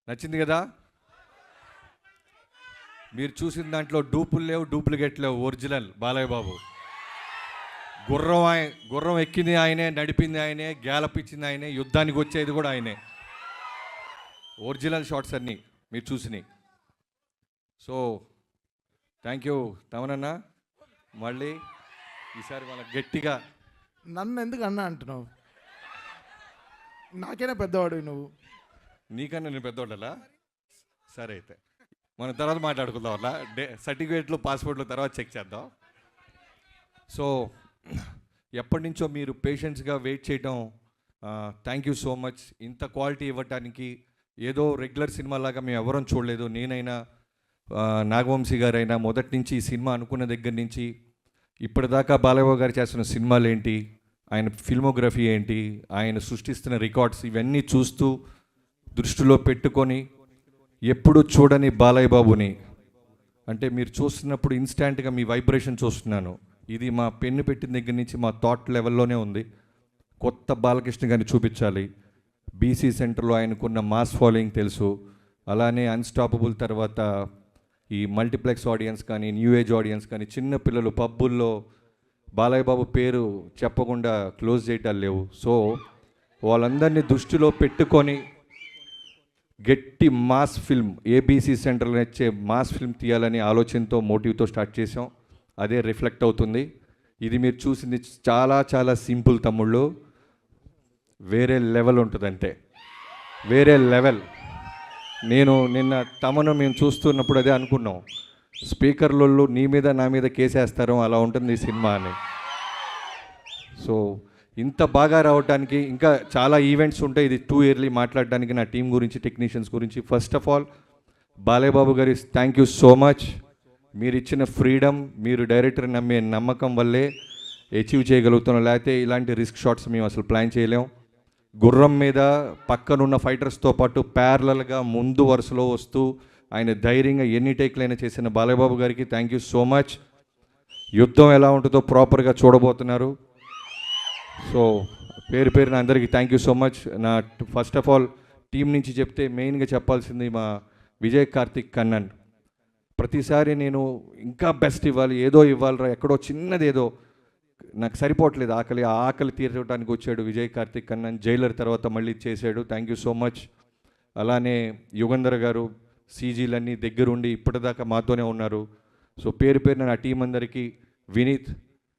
నచ్చింది కదా? మీరు చూసిన దాంట్లో డూపులు లేవు, డూప్లికేట్ లేవు, ఒరిజినల్ బాలయ్య బాబు. గుర్రం ఎక్కింది ఆయనే, నడిపింది ఆయనే, గ్యాలప్ ఇచ్చింది ఆయనే, యుద్ధానికి వచ్చేది కూడా ఆయనే. ఒరిజినల్ షాట్స్ అన్నీ మీరు చూసినాయి. సో థ్యాంక్ యూ తమనన్న. మళ్ళీ ఈసారి వాళ్ళ గట్టిగా. నన్ను ఎందుకు అన్నా అంటున్నావు? నాకైనా పెద్దవాడు నువ్వు. నీకన్నా నేను పెద్దవాళ్ళలా? సరే అయితే మనం తర్వాత మాట్లాడుకుందాం. అలా సర్టిఫికేట్లు పాస్పోర్ట్లు తర్వాత చెక్ చేద్దాం. సో ఎప్పటి నుంచో మీరు పేషెంట్స్గా వెయిట్ చేయటం, థ్యాంక్ యూ సో మచ్. ఇంత క్వాలిటీ ఇవ్వటానికి ఏదో రెగ్యులర్ సినిమాలాగా మేము ఎవరం చూడలేదు. నేనైనా నాగవంశీ గారైనా మొదటి నుంచి ఈ సినిమా అనుకున్న దగ్గర నుంచి ఇప్పటిదాకా బాలయ్య గారు చేస్తున్న సినిమాలు ఏంటి, ఆయన ఫిల్మోగ్రఫీ ఏంటి, ఆయన సృష్టిస్తున్న రికార్డ్స్ ఇవన్నీ చూస్తూ దృష్టిలో పెట్టుకొని ఎప్పుడు చూడని బాలయ్య బాబుని అంటే మీరు చూస్తున్నప్పుడు ఇన్స్టాంట్గా మీ వైబ్రేషన్ చూస్తున్నాను. ఇది మా పెన్ను పెట్టిన దగ్గర నుంచి మా థాట్ లెవెల్లోనే ఉంది. కొత్త బాలకృష్ణ గారిని చూపించాలి. బీసీ సెంటర్లో ఆయనకున్న మాస్ ఫాలోయింగ్ తెలుసు. అలానే అన్స్టాపబుల్ తర్వాత ఈ మల్టీప్లెక్స్ ఆడియన్స్ కానీ, న్యూ ఏజ్ ఆడియన్స్ కానీ, చిన్న పిల్లలు పబ్బుల్లో బాలయ్య బాబు పేరు చెప్పకుండా క్లోజ్ చేయటాలు లేవు. సో వాళ్ళందరినీ దృష్టిలో పెట్టుకొని గట్టి మాస్ ఫిల్మ్, ఏబీసీ సెంటర్లో వచ్చే మాస్ ఫిల్మ్ తీయాలని ఆలోచనతో, మోటివ్తో స్టార్ట్ చేసాం. అదే రిఫ్లెక్ట్ అవుతుంది. ఇది మీరు చూసింది చాలా చాలా సింపుల్ తమ్ముళ్ళు, వేరే లెవెల్ ఉంటుందంటే వేరే లెవెల్. నేను నిన్న తమను మేము చూస్తున్నప్పుడు అదే అనుకున్నాం, స్పీకర్లలో నీ మీద నా మీద కేసేస్తారో అలా ఉంటుంది ఈ సినిమా అని. సో ఇంత బాగా రావడానికి ఇంకా చాలా ఈవెంట్స్ ఉంటాయి. ఇది టూ ఇయర్లీ మాట్లాడడానికి నా టీం గురించి, టెక్నీషియన్స్ గురించి. First of all Balayya Babu గారి థ్యాంక్ యూ సో మచ్. మీరు ఇచ్చిన ఫ్రీడమ్, మీరు డైరెక్టర్ నమ్మే నమ్మకం వల్లే అచీవ్ చేయగలుగుతున్నాం. లేకపోతే ఇలాంటి రిస్క్ షాట్స్ మేము అసలు ప్లాన్ చేయలేం. గుర్రం మీద పక్కనున్న ఫైటర్స్తో పాటు ప్యారలల్గా ముందు వరుసలో వస్తూ ఆయన ధైర్యంగా ఎన్ని టేక్లైనా చేసిన బాలయ్య బాబు గారికి థ్యాంక్ యూ సో మచ్. యుద్ధం ఎలా ఉంటుందో ప్రాపర్గా చూడబోతున్నారు. సో పేరున అందరికీ థ్యాంక్ యూ సో మచ్. నా ఫస్ట్ ఆఫ్ ఆల్ టీం నుంచి చెప్తే మెయిన్గా చెప్పాల్సింది మా విజయ్ కార్తిక్ కన్నన్. ప్రతిసారి నేను ఇంకా బెస్ట్ ఇవ్వాలి, ఏదో ఇవ్వాలిరా, ఎక్కడో చిన్నది ఏదో నాకు సరిపోవట్లేదు, ఆ ఆకలి తీర్చడానికి వచ్చాడు విజయ్ కార్తిక్ కన్నన్. జైలర్ తర్వాత మళ్ళీ చేశాడు. Thank you so much. అలానే యుగంధర్ గారు సీజీలన్నీ దగ్గరుండి ఇప్పటిదాకా మాతోనే ఉన్నారు. సో పేరున నా టీం అందరికీ, వినీత్